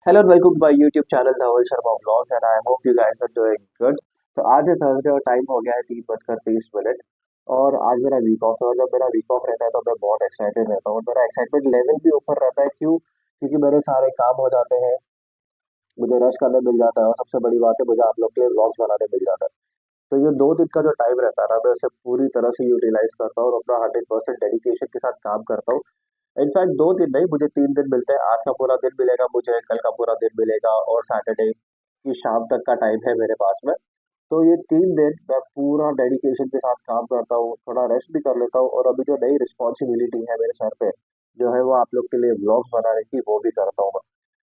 Hello and welcome to my YouTube channel Dhaval Sharma vlogs and I hope you guys are doing good. तो आज है Thursday और time हो गया है 3:30 और आज मेरा वीक ऑफ है। और जब मेरा वीक ऑफ रहता है तो मैं बहुत एक्साइटेड रहता हूँ और मेरा एक्साइटमेंट लेवल भी ऊपर रहता है। क्यों? क्योंकि मेरे सारे काम हो जाते हैं, मुझे रेस्ट करने मिल जाता है और सबसे बड़ी बात है मुझे आप लोग के लिए व्लॉग्स बनाने मिल जाता है। तो ये 2 दिन का जो टाइम रहता है ना, मैं उसे पूरी तरह से यूटिलाइज करता हूँ और अपना 100% डेडिकेशन के साथ काम करता हूँ। इनफैक्ट 2 दिन नहीं, मुझे 3 दिन मिलते हैं। आज का पूरा दिन मिलेगा मुझे, कल का पूरा दिन मिलेगा और सैटरडे की शाम तक का टाइम है मेरे पास में। तो ये 3 दिन मैं पूरा डेडिकेशन के साथ काम करता हूँ, थोड़ा रेस्ट भी कर लेता हूँ और अभी जो नई रिस्पॉन्सिबिलिटी है मेरे सर पे, जो है वो आप लोग के लिए व्लॉग्स बनाने की, वो भी करता हूँ मैं।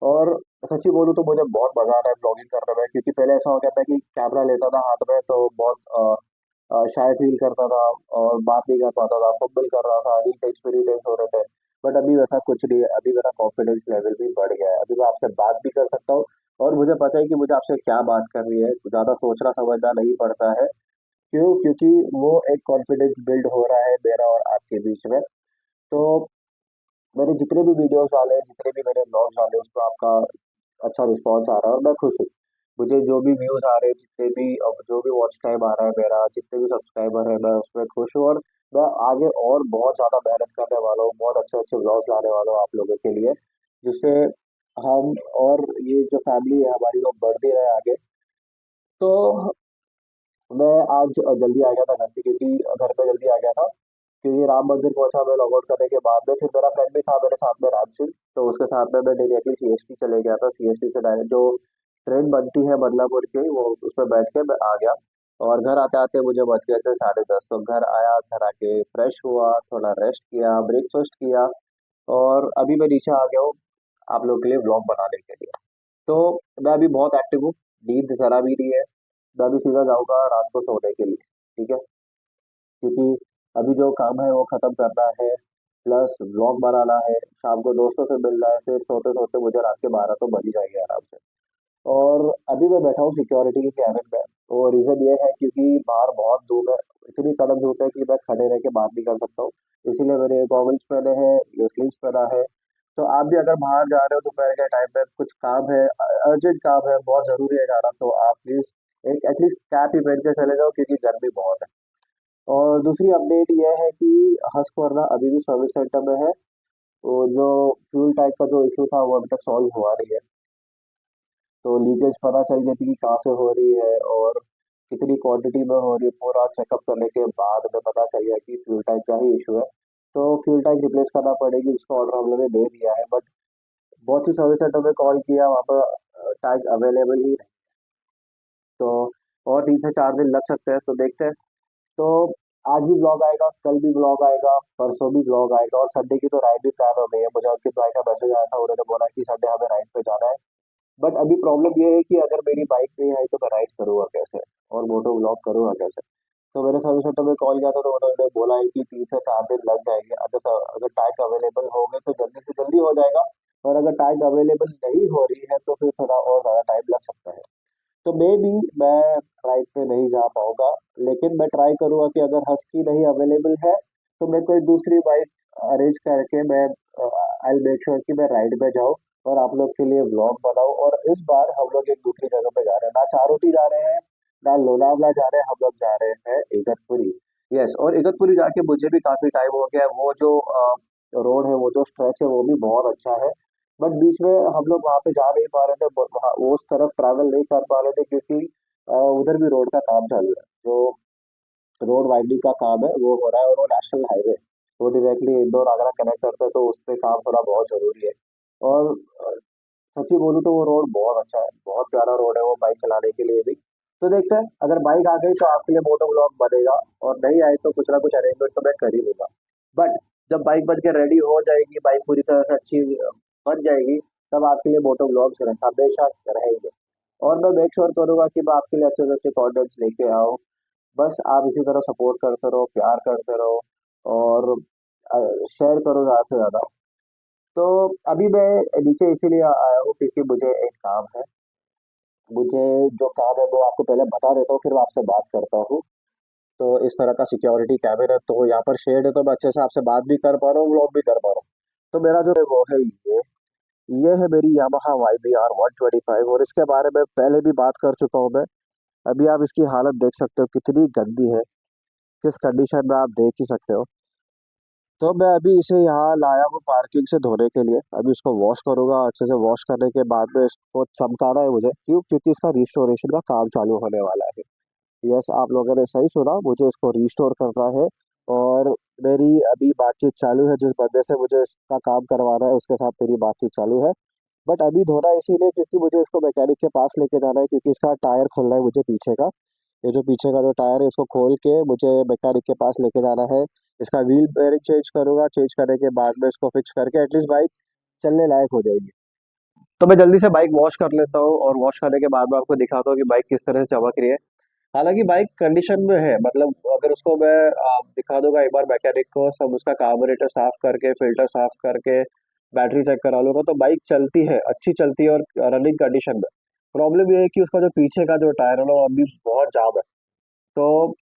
और सच्ची बोलूँ तो मुझे बहुत मजा आ रहा है ब्लॉगिंग करने में, क्योंकि पहले ऐसा हो गया था कि कैमरा लेता था हाथ में तो बहुत शाय फील करता था और बात नहीं कर पाता था, फुटबॉल कर रहा था, रीटेक्स पे रीटेक्स हो रहे थे। बट अभी वैसा कुछ नहीं है, अभी मेरा कॉन्फिडेंस लेवल भी बढ़ गया है, अभी मैं आपसे बात भी कर सकता हूँ और मुझे पता है कि मुझे आपसे क्या बात करनी है, ज्यादा सोचना समझना नहीं पड़ता है। क्यों? क्योंकि वो एक कॉन्फिडेंस बिल्ड हो रहा है मेरा और आपके बीच में। तो मैंने जितने भी वीडियोस डाले, जितने भी मैंने ब्लॉग्स डाले, उसमें आपका अच्छा रिस्पॉन्स आ रहा है और मैं खुश हूँ। मुझे जो भी व्यूज आ रहे हैं, जितने भी जो भी वॉच टाइम आ रहा है मेरा, जितने भी सब्सक्राइबर है, मैं उसमें खुश हूँ और मैं आगे और बहुत ज्यादा मेहनत करने वाला हूँ, बहुत अच्छे अच्छे ब्लॉग्स लाने वाला हूँ आप लोगों के लिए, जिससे हम और ये जो फैमिली है हमारी वो बढ़ती रहे आगे। तो मैं आज जल्दी आ गया था घर से, क्योंकि घर पे जल्दी आ गया था क्योंकि राम मंदिर पहुंचा मैं लॉग आउट करने के बाद में। फिर मेरा फ्रेंड भी था मेरे साथ में, राम सिंह, तो उसके साथ में मैं डायरेक्टली सीएसटी चले गया था। सीएसटी से डायरेक्ट जो ट्रेन बनती है बदलापुर की, वो उसमें बैठ के मैं आ गया। और घर आते आते मुझे बज गए थे 10:30। तो घर आया, घर आके फ्रेश हुआ, थोड़ा रेस्ट किया, ब्रेकफास्ट किया और अभी मैं नीचे आ गया हूँ आप लोगों के लिए व्लॉग बनाने के लिए। तो मैं अभी बहुत एक्टिव हूँ, नींद जरा भी नहीं है। मैं अभी सीधा जाऊंगा रात को सोने के लिए, ठीक है? क्योंकि अभी जो काम है वो खत्म करना है, प्लस व्लॉग बनाना है, शाम को दोस्तों से मिलना है, फिर सोते सोते मुझे रात के 12 तो बज ही जाएंगे आराम से। और अभी मैं बैठा हूँ सिक्योरिटी के कैबिन में। तो रीजन ये है क्योंकि बाहर बहुत धूप है, इतनी कड़क धूप है कि मैं खड़े रह के बात नहीं कर सकता हूँ। इसीलिए मैंने गॉगल्स पहने हैं, ये स्लीव्स पहना है। तो आप भी अगर बाहर जा रहे हो दोपहर के टाइम पे, कुछ काम है, अर्जेंट काम है, बहुत जरूरी है जाना, तो आप प्लीज एक एटलीस्ट कैप ही पहन के चले जाओ, क्योंकि गर्मी बहुत है। और दूसरी अपडेट ये है कि हस्कवर्ना अभी भी सर्विस सेंटर में है। तो जो फ्यूल टैंक का जो इशू था वो अभी तक सॉल्व हुआ नहीं है। तो लीकेज पता चल गई थी कि कहाँ से हो रही है और कितनी क्वांटिटी में हो रही है, पूरा चेकअप करने के बाद में पता चल गया कि फ्यूल टैंक का ही इशू है। तो फ्यूल टैंक रिप्लेस करना पड़ेगी, उसका ऑर्डर हम लोगों ने दे दिया है। बट बहुत सी सर्विस सेंटर में कॉल किया, वहाँ पर टैंक अवेलेबल ही नहीं। तो और 3 से 4 दिन लग सकते हैं, तो देखते हैं। तो आज भी ब्लॉग आएगा, कल भी ब्लॉग आएगा, परसों भी ब्लॉग आएगा और संडे की तो राइड भी प्लान हो गई है। मुझे अंकित भाई का मैसेज आया था, उन्होंने बोला कि संडे हमें राइड पे जाना है। बट अभी प्रॉब्लम ये है कि अगर मेरी बाइक नहीं आई तो मैं राइड करूँगा कैसे और मोटो ब्लॉग करूँगा कैसे? तो मैंने सर्विस सेंटर में कॉल किया था, तो उन्होंने बोला है कि 3 से 4 दिन लग जाएंगे। अगर टाइम अवेलेबल हो गए तो जल्दी से जल्दी हो जाएगा, और अगर टाइम अवेलेबल नहीं हो रही है तो फिर थोड़ा और ज़्यादा टाइम लग सकता है। तो मे बी मैं राइड पे नहीं जा पाऊंगा, लेकिन मैं ट्राई करूंगा कि अगर हस्की नहीं अवेलेबल है तो मैं कोई दूसरी बाइक अरेंज करके मैं आई मेक श्योर कि मैं राइड पे जाऊं और आप लोग के लिए व्लॉग बनाऊं। और इस बार हम लोग एक दूसरी जगह पे जा रहे हैं, ना चारोटी जा रहे हैं, ना लोनावला जा रहे हैं, हम लोग जा रहे हैं इगतपुरी। यस, और इगतपुरी जाके मुझे भी काफी टाइम हो गया है। वो जो रोड है, वो जो स्ट्रेच है, वो भी बहुत अच्छा है। बट बीच में हम लोग वहाँ पे जा नहीं पा रहे थे, वो उस तरफ ट्रैवल नहीं कर पा रहे थे, क्योंकि उधर भी रोड का काम चल रहा है। जो रोड वाइडनिंग का काम है वो हो रहा है, और वो नेशनल हाईवे, वो डायरेक्टली इंदौर आगरा कनेक्ट करता है, तो उस पे काम थोड़ा बहुत जरूरी है। और सच्ची बोलूँ तो वो रोड बहुत अच्छा है, बहुत प्यारा रोड है वो बाइक चलाने के लिए भी। तो देखते हैं, अगर बाइक आ गई तो आपके लिए मोटो ब्लॉग बनेगा, और नहीं आई तो कुछ ना कुछ अरेंजमेंट तो मैं कर ही लूंगा। बट जब बाइक बन के रेडी हो जाएगी, बाइक पूरी तरह से अच्छी बन जाएगी, तब आपके लिए मोटो ब्लॉग्स हमेशा रहेंगे। और मैं मेक श्योर करूंगा कि मैं आपके लिए अच्छे से अच्छे कंटेंट्स लेके आऊँ। बस आप इसी तरह सपोर्ट करते रहो, प्यार करते रहो और शेयर करो ज़्यादा से ज़्यादा। तो अभी मैं नीचे इसीलिए आया हूँ क्योंकि मुझे एक काम है। मुझे जो काम है वो आपको पहले बता देता हूँ, फिर मैं आपसे बात करता हूँ। तो इस तरह का सिक्योरिटी कैबिन है, तो यहाँ पर शेड है, तो मैं अच्छे से आपसे बात भी कर पा रहा हूँ, व्लॉग भी कर पा रहा हूँ। तो मेरा जो है वो है ये, ये है मेरी यामाहा YBR 125 और इसके बारे में पहले भी बात कर चुका हूँ मैं। अभी आप इसकी हालत देख सकते हो कितनी गंदी है, किस कंडीशन में आप देख ही सकते हो। तो मैं अभी इसे यहाँ लाया हूँ पार्किंग से धोने के लिए। अभी इसको वॉश करूंगा, अच्छे से वॉश करने के बाद में इसको चमकाना है मुझे। क्यों? क्योंकि इसका रिस्टोरेशन का काम चालू होने वाला है। यस, आप लोगों ने सही सुना, मुझे इसको रिस्टोर करना है। और मेरी अभी बातचीत चालू है, जिस बंदे से मुझे इसका काम करवाना है उसके साथ मेरी बातचीत चालू है। बट अभी धोना इसीलिए क्योंकि मुझे इसको मैकेनिक के पास लेके जाना है, क्योंकि इसका टायर खोलना है मुझे पीछे का। ये जो पीछे का जो टायर है इसको खोल के मुझे मैकेनिक के पास लेके जाना है। इसका व्हील बेयरिंग चेंज करूंगा, चेंज करने के बाद में इसको फिक्स करके एटलीस्ट बाइक चलने लायक हो जाएगी। तो मैं जल्दी से बाइक वॉश कर लेता हूँ और वॉश करने के बाद में आपको दिखाता हूँ कि बाइक किस तरह से चमक रही है। हालांकि बाइक कंडीशन में है, मतलब अगर उसको मैं दिखा दूंगा एक बार मैकेनिक को, सब उसका कार्बोरेटर साफ करके, फिल्टर साफ करके, बैटरी चेक करा लूंगा, तो बाइक चलती है, अच्छी चलती है और रनिंग कंडीशन में। प्रॉब्लम ये है कि उसका जो पीछे का जो टायर है ना वो अभी बहुत जाम है। तो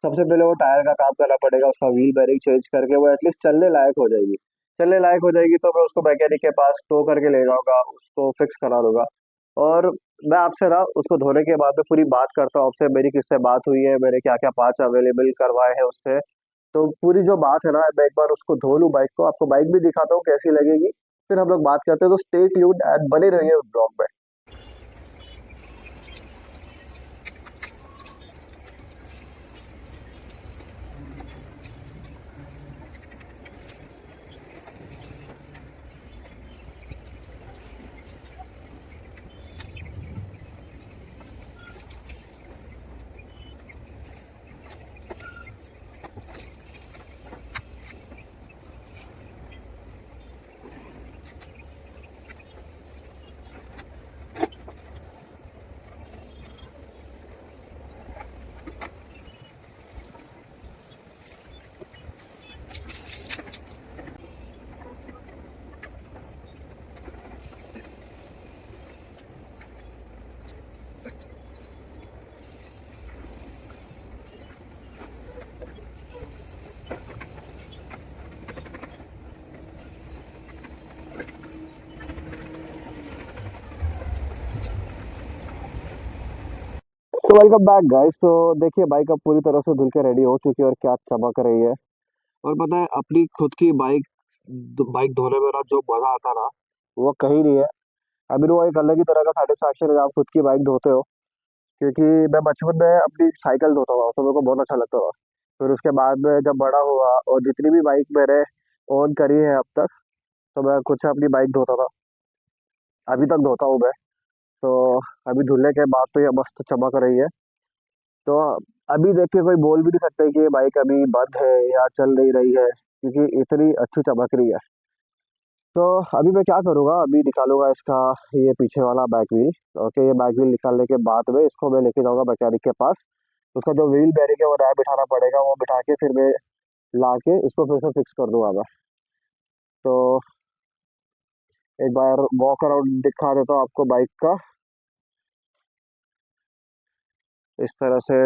सबसे पहले वो टायर का काम करना पड़ेगा, उसका व्हील बेरिंग चेंज करके वो एटलीस्ट चलने लायक हो जाएगी। चलने लायक हो जाएगी तो मैं उसको मैकेनिक के पास टो करके ले जाऊंगा, उसको फिक्स करा दूंगा। और मैं आपसे ना उसको धोने के बाद में पूरी बात करता हूँ आपसे, मेरी किससे बात हुई है, मैंने क्या क्या पार्ट्स अवेलेबल करवाए हैं उससे। तो पूरी जो बात है ना, मैं एक बार उसको धो लूँ बाइक को, आपको बाइक भी दिखाता हूँ कैसी लगेगी। फिर हम लोग बात करते हैं, तो स्टे ट्यून्ड एंड बने रहिए ब्लॉग में। So welcome back guys. तो देखिए बाइक अब पूरी तरह से धुल के रेडी हो चुकी है और क्या चमक रही है। और पता है, अपनी खुद की बाइक बाइक धोने में ना जो मजा आता ना, वो कहीं नहीं है। अभी वो एक अलग ही तरह का सेटिस्फैक्शन है जब आप खुद की बाइक धोते हो। क्योंकि मैं बचपन में अपनी साइकिल धोता था तो मेरे को बहुत अच्छा लगता था। फिर उसके बाद में जब बड़ा हुआ और जितनी भी बाइक मैंने ओन करी है अब तक, तो मैं खुद से अपनी बाइक धोता था, अभी तक धोता हूँ मैं। तो अभी धुलने के बाद तो ये मस्त चमक रही है। तो अभी देख के कोई बोल भी नहीं सकता कि ये बाइक अभी बंद है या चल नहीं रही है, क्योंकि इतनी अच्छी चमक रही है। तो अभी मैं क्या करूँगा, अभी निकालूंगा इसका ये पीछे वाला बैक व्हील। ओके, ये बैक व्हील निकालने के बाद में इसको मैं लेके जाऊंगा मैकेनिक के पास। उसका जो व्हील बेरिंग है वो नया बिठाना पड़ेगा, वो बिठा के फिर मैं ला के इसको फिर से फिक्स कर दूंगा मैं। तो एक बार वॉक अराउंड दिखा देता हूँ आपको बाइक का, इस तरह से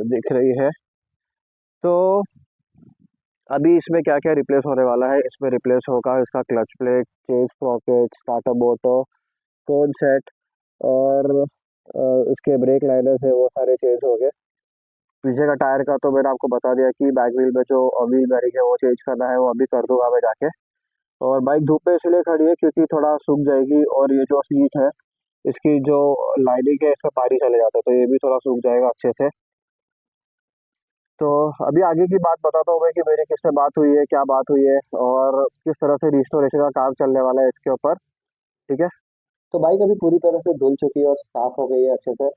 दिख रही है। तो अभी इसमें क्या क्या रिप्लेस होने वाला है, इसमें रिप्लेस होगा इसका clutch plate, chain sprocket, starter motor, cone set, और इसके ब्रेक लाइनर्स है वो सारे चेंज हो गए। पीछे का टायर का तो मैंने आपको बता दिया कि बैक व्हील में जो व्हील बेरिंग है वो चेंज करना है, वो अभी कर दूंगा मैं जाके। और बाइक धूप में इसलिए खड़ी है क्योंकि थोड़ा सूख जाएगी, और ये जो सीट है इसकी जो लाइनिंग है इसमें पानी चले जाता है, तो ये भी थोड़ा सूख जाएगा अच्छे से। तो अभी आगे की बात बताता हूँ मैं कि मेरी किससे बात हुई है, क्या बात हुई है, और किस तरह से रिस्टोरेशन का काम चलने वाला है इसके ऊपर। ठीक है। तो बाइक अभी पूरी तरह से धुल चुकी है और साफ हो गई है अच्छे से।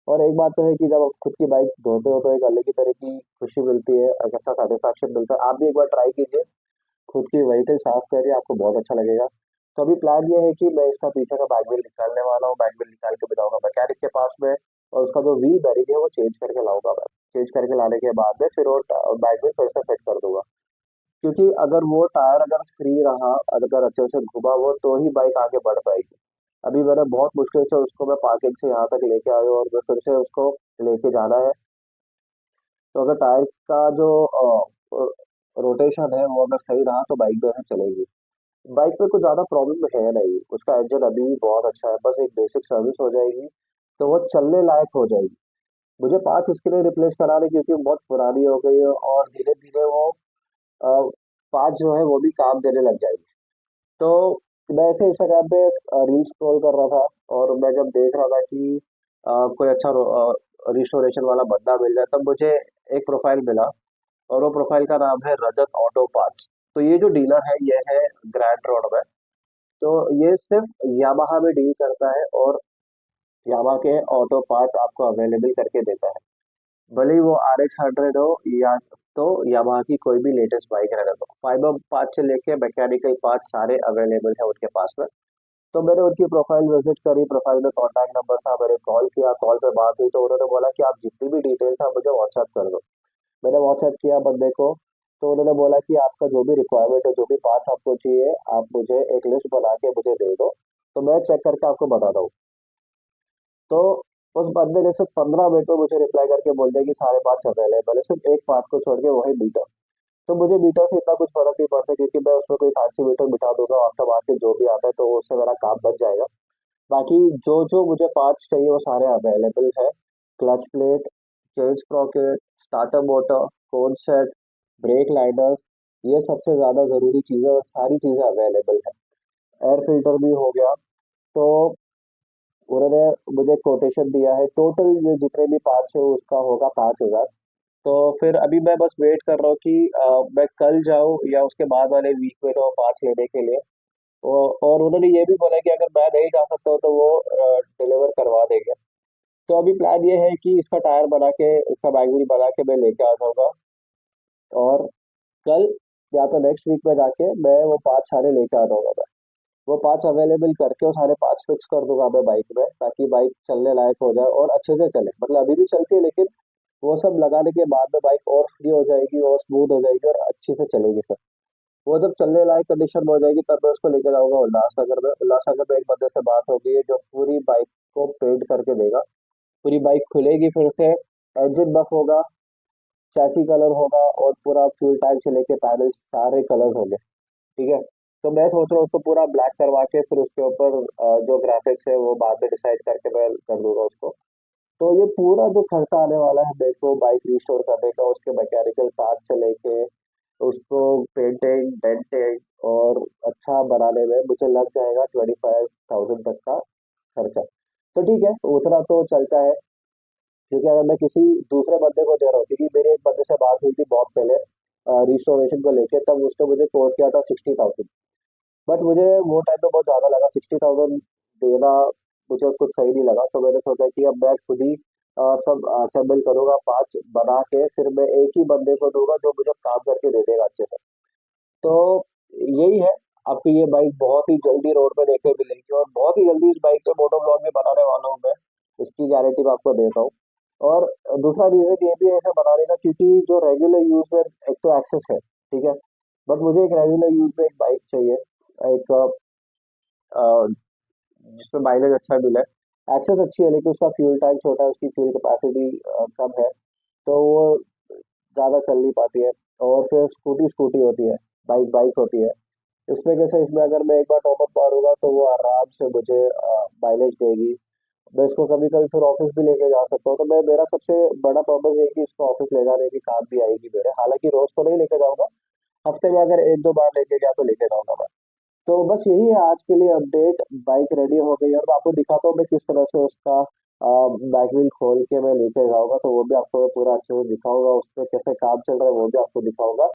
और एक बात तो है कि जब आप खुद की बाइक धोते हो तो एक अलग ही तरह की खुशी मिलती है, एक अच्छा सेटिस्फैक्शन मिलता है। आप भी एक बार ट्राई कीजिए, खुद की व्हीकल साफ करिए, आपको बहुत अच्छा लगेगा। तो अभी प्लान ये है कि मैं इसका पीछे का बैक व्हील निकालने वाला हूँ, बैक व्हील निकाल के बताऊंगा मैकेनिक के पास में। और उसका जो व्हील बेरिंग है वो चेंज करके लाऊंगा मैं। चेंज करके लाने के बाद में फिर वो बैक व्हील फिर से फिट कर दूंगा। क्योंकि अगर वो टायर अगर फ्री रहा, अगर अच्छे से घुमा वो, तो ही बाइक आगे बढ़ पाएगी। अभी मैंने बहुत मुश्किल से उसको मैं पार्किंग से यहाँ तक लेके आया हूँ और मैं फिर से उसको लेके जाना है। तो अगर टायर का जो रोटेशन है वो अगर सही रहा तो बाइक जो है चलेगी। बाइक पे कुछ ज़्यादा प्रॉब्लम है नहीं, उसका इंजन अभी भी बहुत अच्छा है, बस एक बेसिक सर्विस हो जाएगी तो वो चलने लायक हो जाएगी। मुझे पाँच इसके लिए रिप्लेस कराने क्योंकि वो बहुत पुरानी हो गई है और धीरे धीरे वो अ, पाँच जो है वो भी काम देने लग जाएगी। तो मैं ऐसे इंस्टाग्राम पे रील स्क्रॉल कर रहा था और मैं जब देख रहा था कि कोई अच्छा रिस्टोरेशन वाला बंदा मिल जाए तब मुझे एक प्रोफाइल मिला और वो प्रोफाइल का नाम है रजत ऑटो पार्ट्स। तो ये जो डीलर है ये है ग्रैंड रोड में। तो ये सिर्फ यामाहा में डील करता है और यामाहा के ऑटो पार्ट्स आपको अवेलेबल करके देता है। भले ही वो RX 100 हो या तो यामाहा की कोई भी लेटेस्ट बाइक रहने दो, फाइबर पार्ट से लेके मैकेनिकल पार्ट सारे अवेलेबल है उनके पास में। तो मैंने उनकी प्रोफाइल विजिट करी, प्रोफाइल में कॉन्टैक्ट नंबर था, मैंने कॉल किया, कॉल पे बात हुई तो उन्होंने बोला कि आप जितनी भी डिटेल्स आप मुझे व्हाट्सएप कर दो। मैंने व्हाट्सएप किया बंदे को, तो उन्होंने बोला कि आपका जो भी रिक्वायरमेंट है, जो भी पार्ट्स आपको चाहिए, आप मुझे एक लिस्ट बना के मुझे दे दो, तो मैं चेक करके आपको बताता हूँ। तो उस बंदे ने सिर्फ 15 मिनट में मुझे रिप्लाई करके बोल दिया कि सारे पार्ट्स अवेलेबल है, सिर्फ एक पार्ट को छोड़ के, वही मीटर। तो मुझे मीटर से इतना कुछ फर्क नहीं पड़ता क्योंकि मैं उसमें कोई फैंसी मीटर बिठा दूंगा, आफ्टर मार्केट जो भी आता है तो उससे मेरा काम बच जाएगा। बाकी जो जो मुझे पार्ट्स चाहिए वो सारे अवेलेबल है। Clutch plate, chain sprocket, starter motor, cone set, brake liners, ये सबसे ज़्यादा ज़रूरी चीज़ें और सारी चीज़ें अवेलेबल है। एयर फिल्टर भी हो गया। तो उन्होंने मुझे कोटेशन दिया है, टोटल जो जितने भी पार्ट्स है उसका होगा 5,000। तो फिर अभी मैं बस वेट कर रहा हूँ कि मैं कल जाऊँ या उसके बाद वाले वीक में तो पार्ट्स लेने के लिए। और उन्होंने ये भी बोला कि अगर मैं नहीं जा सकता हूँ तो वो डिलीवर करवा देंगे। तो अभी प्लान ये है कि इसका टायर बना के, इसका बैटरी बना के मैं लेके आ जाऊंगा और कल या तो नेक्स्ट वीक में जाके मैं वो पार्ट्स सारे लेके आ जाऊंगा। मैं वो पार्ट्स अवेलेबल करके वो सारे पार्ट्स फिक्स कर दूंगा मैं बाइक में, ताकि बाइक चलने लायक हो जाए और अच्छे से चले। मतलब अभी भी चलती है लेकिन वो सब लगाने के बाद में बाइक और फ्री हो जाएगी और स्मूथ हो जाएगी और अच्छी से चलेगी फिर। वो जब चलने लायक कंडीशन में हो जाएगी तब मैं उसको लेके जाऊंगा उल्लासनगर में। उल्लासनगर में एक बंदे से बात हो गई है जो पूरी बाइक को पेंट करके देगा। पूरी बाइक खुलेगी फिर से, इंजन बफ होगा, चैसी कलर होगा और पूरा फ्यूल टैंक से लेके पैनल सारे कलर्स होंगे। ठीक है। तो मैं सोच रहा हूँ उसको पूरा ब्लैक करवा के फिर उसके ऊपर जो ग्राफिक्स है वो बाद में डिसाइड करके मैं कर दूंगा उसको। तो ये पूरा जो खर्चा आने वाला है मेरे को बाइक रिस्टोर करने का, उसके मैकेनिकल पार्ट से लेके उसको पेंटिंग डेंटिंग और अच्छा बनाने में मुझे लग जाएगा 25,000 तक का खर्चा। तो ठीक है, उतना तो चलता है। क्योंकि अगर मैं किसी दूसरे बंदे को दे रहा हूँ, क्योंकि मेरी एक बंदे से बात हुई थी बहुत पहले रिस्टोरेशन को लेके, तब उसने मुझे कोट किया था 60,000। बट मुझे वो टाइम पे बहुत ज़्यादा लगा 60,000 देना, मुझे कुछ सही नहीं लगा। तो मैंने सोचा कि अब मैं खुद ही सब असेंबल करूंगा, पार्ट्स बना के फिर मैं एक ही बंदे को दूंगा जो मुझे काम करके दे देगा अच्छे से। तो यही है। आपको ये बाइक बहुत ही जल्दी रोड पे देखने मिलेगी और बहुत ही जल्दी इस बाइक पे मोटो ब्लॉग भी बनाने वाला हूँ मैं, इसकी गारंटी मैं आपको देता हूँ। और दूसरा रीजन ये भी है इसे बनाने का, क्योंकि जो रेगुलर यूज में एक तो एक्सेस है, ठीक है, बट मुझे एक रेगुलर यूज में एक बाइक चाहिए, एक जिसमें माइलेज अच्छा मिले। एक्सेस अच्छी है लेकिन उसका फ्यूल टैंक छोटा है, उसकी फ्यूल कैपेसिटी कम है, तो वो ज़्यादा चल नहीं पाती है। और फिर स्कूटी स्कूटी होती है, बाइक बाइक होती है। इसमें कैसे, इसमें अगर मैं एक बार टॉप अप मारूंगा तो वो आराम से मुझे माइलेज देगी। मैं इसको कभी कभी फिर ऑफिस भी लेके जा सकता हूँ। तो मैं, मेरा सबसे बड़ा पर्पज है कि इसको ऑफिस ले जाने की काम भी आएगी मेरे। हालांकि रोज तो नहीं लेके जाऊंगा, हफ्ते में अगर एक दो बार लेके गया तो लेके जाऊंगा मैं। तो बस यही है आज के लिए अपडेट। बाइक रेडी हो गई और मैं आपको दिखाता हूँ मैं किस तरह से उसका बैक व्हील खोल के मैं लेके जाऊंगा, तो वो भी आपको मैं पूरा अच्छे से दिखाऊंगा, उस पर कैसे काम चल रहा है वो भी आपको दिखाऊंगा।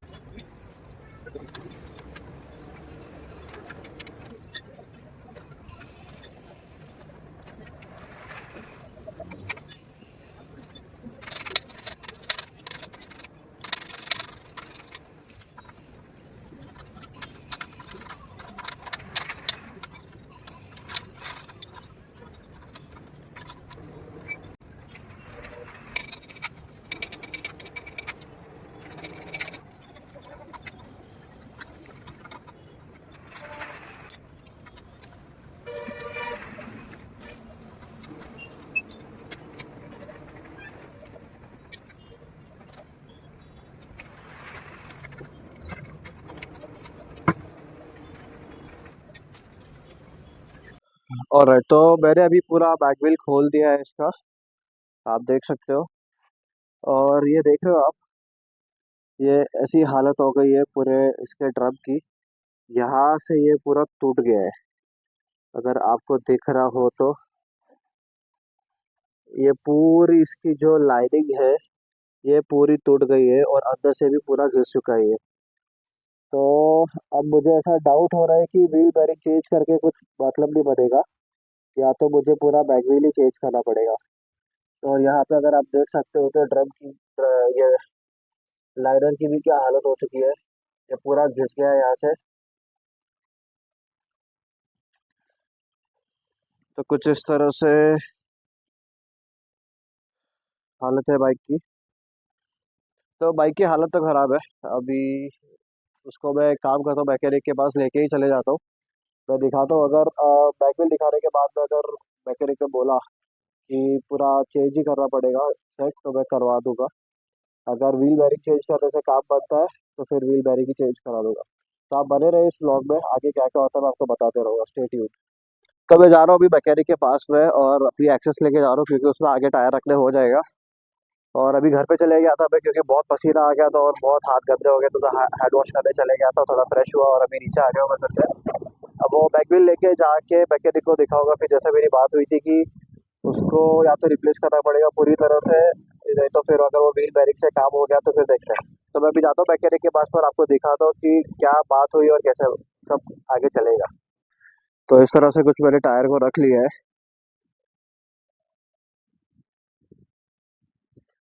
ऑलराइट, तो मैंने अभी पूरा बैक व्हील खोल दिया है इसका। आप देख सकते हो। और ये देख रहे हो आप, ये ऐसी हालत हो गई है पूरे इसके ड्रम की। यहाँ से ये पूरा टूट गया है, अगर आपको दिख रहा हो तो। ये पूरी इसकी जो लाइनिंग है, ये पूरी टूट गई है और अंदर से भी पूरा घिस चुका है ये। तो अब मुझे ऐसा डाउट हो रहा है कि व्हील बेरिंग चेंज करके कुछ मतलब नहीं बनेगा, या तो मुझे पूरा बैक व्हील ही चेंज करना पड़ेगा। और यहाँ पे अगर आप देख सकते हो तो ड्रम की ये लाइनर की भी क्या हालत हो चुकी है। ये पूरा घिस गया है यहाँ से। तो कुछ इस तरह से हालत है बाइक की। तो बाइक की हालत तो खराब है। अभी उसको मैं एक काम करता हूँ, मैकेनिक के पास लेके ही चले जाता हूँ। मैं दिखाता हूँ, अगर बैक व्हील दिखाने के बाद में अगर मैकेनिक ने बोला कि पूरा चेंज ही करना पड़ेगा सेट, तो मैं करवा दूंगा। अगर व्हील बेरिंग चेंज करने से काम बनता है तो फिर व्हील बेरिंग ही चेंज करा दूंगा। तो आप बने रहे इस व्लॉग में, आगे क्या क्या होता है मैं आपको बताते रहूँगा। Stay tuned. तो मैं जा रहा हूँ अभी मैकेनिक के पास में और अपनी एक्सेस लेके जा रहा हूँ, क्योंकि उसमें आगे टायर रखने हो जाएगा। और अभी घर पे चले गया था मैं, क्योंकि बहुत पसीना आ गया था और बहुत हाथ गंदे हो गए, तो हैंड वॉश करने चले गया था, थोड़ा फ्रेश हुआ और अभी नीचे आ गया हूँ मैं फिर से। अब वो बैक व्हील लेके जाके मैकेनिक को दिखाऊंगा, फिर जैसे मेरी बात हुई थी कि उसको या तो रिप्लेस करना पड़ेगा पूरी तरह से, नहीं तो फिर अगर वो व्हील बेरिंग से काम हो गया तो फिर देखते हैं। तो मैं अभी जाता हूँ मैकेनिक के पास पर, आपको दिखाता हूँ कि क्या बात हुई और कैसे सब आगे चलेगा। तो इस तरह से कुछ मैंने टायर को रख लिया है।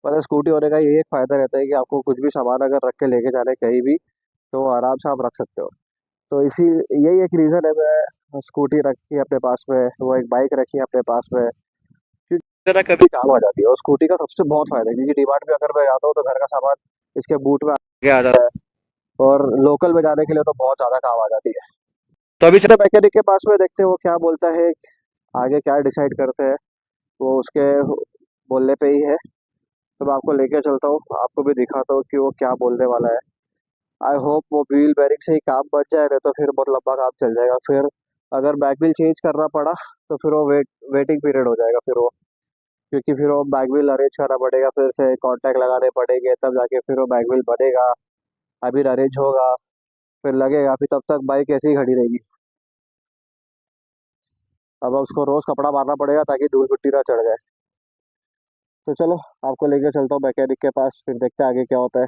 पर स्कूटी होने का ये एक फायदा रहता है कि आपको कुछ भी सामान अगर रख के लेके जाना है कहीं भी, तो आराम से आप रख सकते हो। तो इसी यही एक रीज़न है मैं स्कूटी रखी है अपने पास में, वो एक बाइक रखी है अपने पास में, क्योंकि जरा कभी काम आ जाती है। और स्कूटी का सबसे बहुत फायदा है, क्योंकि डीमार्ट में अगर मैं जाता हूँ तो घर का सामान इसके बूट में आगे आ जाता है, और लोकल में जाने के लिए तो बहुत ज़्यादा काम आ जाती है। तो अभी चलो मैकेनिक के पास में, देखते हैं वो क्या बोलता है, आगे क्या डिसाइड करते हैं। वो उसके बोलने पे ही है। तो मैं आपको लेके चलता हूँ, आपको भी दिखाता हूँ कि वो क्या बोलने वाला है। आई होप वो व्हील बेरिंग से ही काम बच जाए, नहीं तो फिर बहुत लंबा काम चल जाएगा फिर। अगर बैक व्हील चेंज करना पड़ा तो फिर वो वेटिंग पीरियड हो जाएगा फिर वो, क्योंकि फिर वो बैक व्हील अरेंज करना पड़ेगा, फिर से कांटेक्ट लगाने पड़ेंगे, तब जाके फिर वो बैक व्हील बनेगा। अभी अरेंज होगा, फिर लगेगा, फिर तब तक बाइक ऐसे ही खड़ी रहेगी। अब उसको रोज कपड़ा मारना पड़ेगा ताकि धूल मिट्टी ना चढ़ जाए। तो चलो, आपको लेके चलता हूँ मैकेनिक के पास, फिर देखते हैं आगे क्या होता है।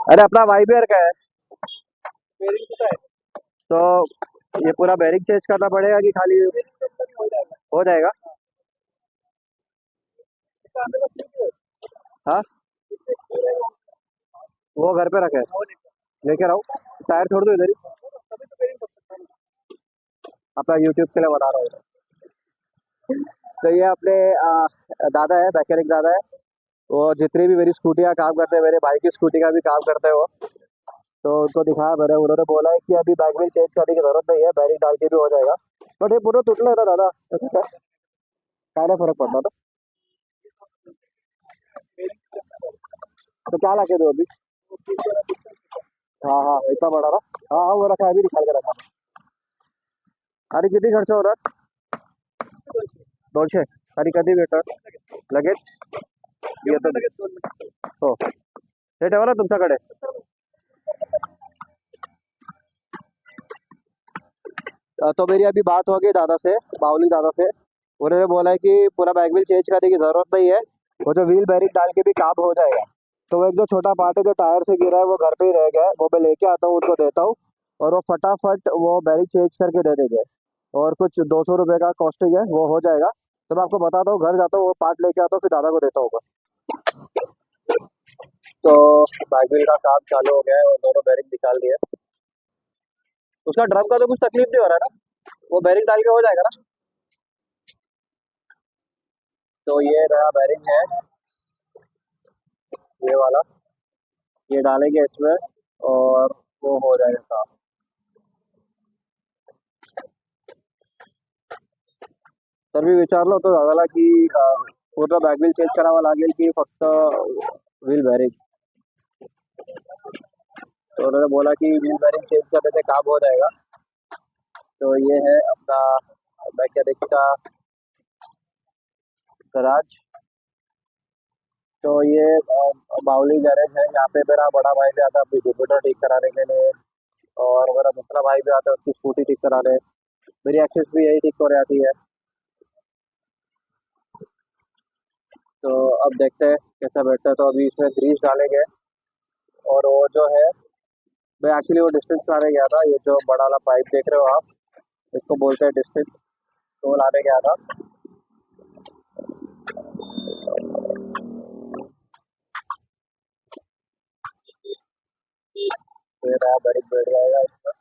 अरे अपना वाइबर का है। तो ये पूरा बेरिंग चेंज करना पड़ेगा कि खाली हो जाएगा? हाँ, वो घर पे रखे है, लेके आओ। टायर छोड़ दो इधर ही, अपना यूट्यूब के लिए बना रहा हूँ। तो ये अपने दादा है, मैकेनिक दादा है। वो जितनी भी मेरी स्कूटी का काम करते हैं, मेरे भाई की स्कूटी का भी काम करते हैं वो। तो उनको दिखाया मैंने, उन्होंने बोला है कि अभी बैक व्हील चेंज करने की जरूरत नहीं है, बैरिंग डाल के भी हो जाएगा। बट ये पूरा टूटना है ना दादा, क्या ना फर्क पड़ता था। तो क्या लाके दो अभी? हाँ हाँ, इतना बड़ा ना। हाँ हाँ, वो रखा है, अभी निकाल के रखा है। अरे किती खर्च होणार? 200? आणि कधी भेटणार लगेच? येतो. हो, हे ठेवा ना तुमच्याकडे। तो मेरी अभी बात हो गई दादा से, बावली दादा से। उन्होंने बोला है कि पूरा बैक व्हील चेंज करने की जरूरत नहीं है, वो जो व्हील बेरिंग डाल के भी काम हो जाएगा। तो वो एक जो छोटा पार्ट है जो टायर से गिरा है वो घर पे ही रह गया है, वो मैं लेके आता हूँ, उनको देता हूँ, और वो फटाफट वो बैरिंग चेंज करके दे देंगे। और कुछ 200 रुपये का कॉस्टिंग है, वो हो जाएगा। तो मैं आपको बताता हूँ, घर जाता हूँ, वो पार्ट लेके आता हूँ, फिर दादा को देता हूँ। तो बैक व्हील का काम चालू हो गया है और दोनों बैरिंग निकाल दिए। उसका ड्रम का तो कुछ तकलीफ नहीं हो रहा ना, वो बैरिंग डाल के हो जाएगा ना। तो ये नया बैरिंग है, ये वाला, ये डालेंगे इसमें और वो हो जाएगा काम. तर मी विचारलं होतं दादाला की पूर्ण बॅक व्हील चेंज करावा लागेल की फक्त व्हील बैरिंग. तो उन्होंने बोला कि व्हील बैरिंग चेंज करने से काम हो जाएगा. तो ये है अपना मैकेनिक का गराज. तो ये बाउली गैरेज है, यहाँ पे मेरा बड़ा भाई भी आता है अपनी जुपिटर ठीक कराने के लिए, और मेरा दूसरा भाई भी आता है उसकी स्कूटी ठीक कराने. मेरी एक्सेस भी यही ठीक हो जाती है. तो अब देखते हैं कैसा बैठता है. तो अभी इसमें ग्रीस डालेंगे, और वो जो है, मैं एक्चुअली वो डिस्टेंस लाने गया था, ये जो बड़ा वाला पाइप देख रहे हो आप, इसको बोलते हैं डिस्टेंस. तो वो लाने गया था. तो ये नया बैरिंग बैठ जाएगा इसमें.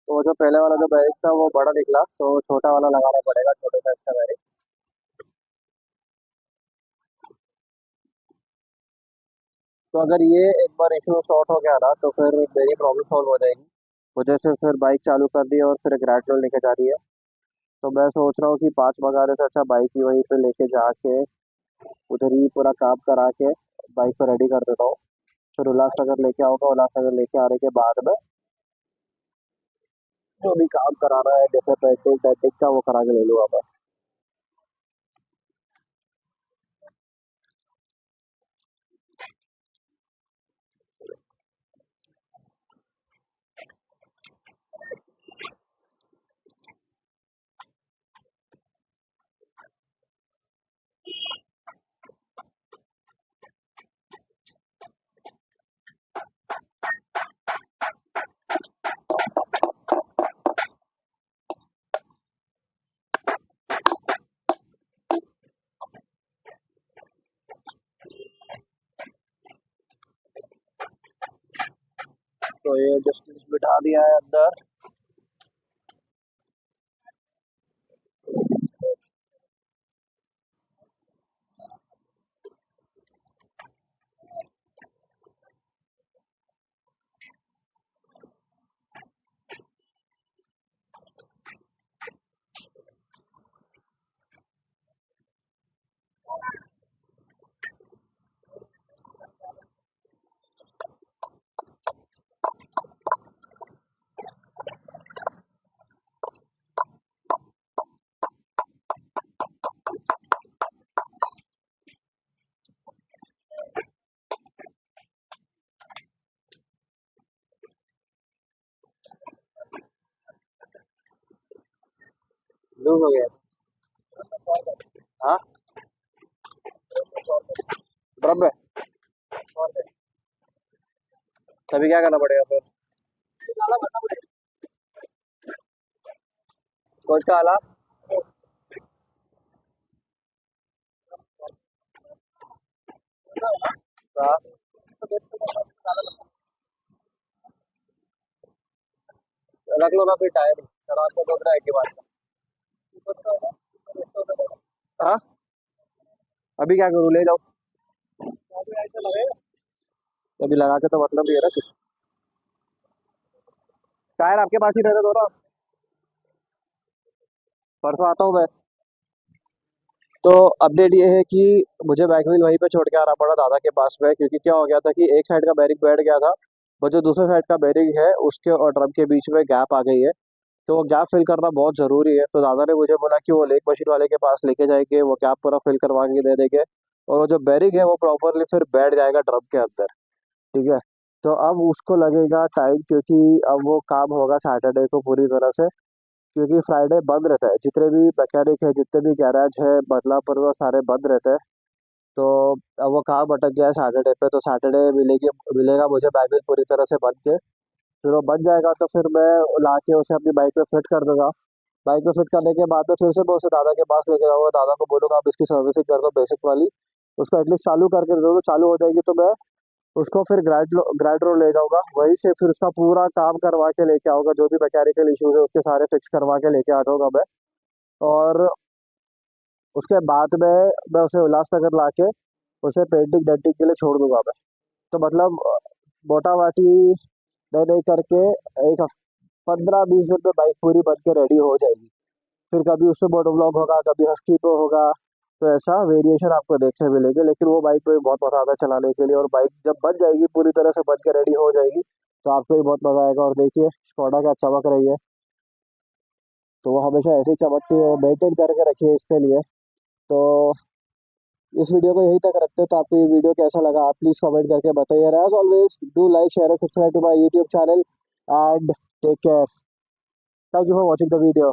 तो वो जो पहले वाला जो बैरिंग था वो बड़ा निकला, तो छोटा वाला लगाना पड़ेगा, छोटे साइज का बैरिंग. तो अगर ये एक बार इशू सॉर्ट हो गया ना, तो फिर मेरी प्रॉब्लम सॉल्व हो जाएगी. मुझे से फिर बाइक चालू कर दी और फिर ग्रेजुअल लेके जा रही है. तो मैं सोच रहा हूँ कि 5 मंगाने से अच्छा बाइक ही वहीं पे लेके जाके उधर ही पूरा काम करा के बाइक को रेडी कर देता हूँ. फिर उल्लासनगर लेके आऊँगा, उल्लासनगर लेके आने के बाद में जो भी काम कराना है जैसे पेंटिंग पेंटिंग का वो करा के ले लूँगा मैं. तो ये डिस्टेंस बिठा दिया है अंदर. लूज हो गया. हाँ, ड्रम में. तभी क्या करना पड़ेगा फिर? कौन सा वाला? हाँ, रख लो ना फिर टायर खराब तो रहा है के बाद. हाँ, अभी क्या करूँ, ले जाओ. अभी लगा के तो मतलब नहीं है ना कुछ. टायर आपके पास ही रहने दो ना. परसों आता हूँ मैं. तो अपडेट ये है कि मुझे बैकव्हील वहीं पे छोड़ के आना पड़ा दादा के पास में, क्योंकि क्या हो गया था कि एक साइड का बैरिंग बैठ गया था, वो जो दूसरे साइड का बैरिंग है उसके और ड्रम के बीच में गैप आ गई है. तो वो गैप फिल करना बहुत ज़रूरी है. तो दादा ने मुझे बोला कि वो लेक मशीन वाले के पास लेके जाएंगे, वो गैप पूरा फिल करवा के दे देंगे, और वो जो बैरिंग है वो प्रॉपरली फिर बैठ जाएगा ड्रम के अंदर. ठीक है. तो अब उसको लगेगा टाइम, क्योंकि अब वो काम होगा सैटरडे को पूरी तरह से, क्योंकि फ्राइडे बंद रहता है. जितने भी मैकेनिक है, जितने भी गैराज है बदलापुर में, सारे बंद रहते हैं. तो अब वो काम अटक गया है सैटरडे पे, तो सैटरडे मिलेगी, मिलेगा मुझे बैकव्हील पूरी तरह से बन के. फिर वो बन जाएगा तो फिर मैं ला के उसे अपनी बाइक पे फिट कर दूंगा. बाइक में फिट करने के बाद में फिर से मैं उसे दादा के पास लेके जाऊंगा, दादा को बोलूंगा आप इसकी सर्विसिंग कर दो बेसिक वाली, उसको एटलीस्ट चालू करके दे दो, तो चालू हो जाएगी तो मैं उसको फिर ग्राइड रोड ले जाऊंगा, वहीं से फिर उसका पूरा काम करवा के लेके आऊंगा, जो भी मैकेनिकल इश्यूज है उसके सारे फिक्स करवा के लेके आ जाऊंगा मैं। और उसके बाद में मैं उसे उल्लासनगर ला के उसे पेंटिंग डेंटिंग के लिए छोड़ दूंगा मैं। तो मतलब मोटा माटी नहीं नहीं करके एक 15-20 दिन में बाइक पूरी बन के रेडी हो जाएगी। फिर कभी उसमें मोटो ब्लॉग होगा, कभी हस्की पे होगा, तो ऐसा वेरिएशन आपको देखने मिलेंगे, लेकिन वो बाइक में बहुत मजा आता है चलाने के लिए। और बाइक जब बन जाएगी पूरी तरह से बन के रेडी हो जाएगी, तो आपको भी बहुत मजा आएगा। और देखिए स्कोडा क्या चमक रही है, तो वो हमेशा ऐसे ही चमकती है, वो मेंटेन करके रखिए इसके लिए। तो इस वीडियो को यहीं तक रखते हैं। तो आपको ये वीडियो कैसा लगा आप प्लीज कमेंट करके बताइए। As always do like share subscribe to my YouTube channel and take care. Thank you for watching the video.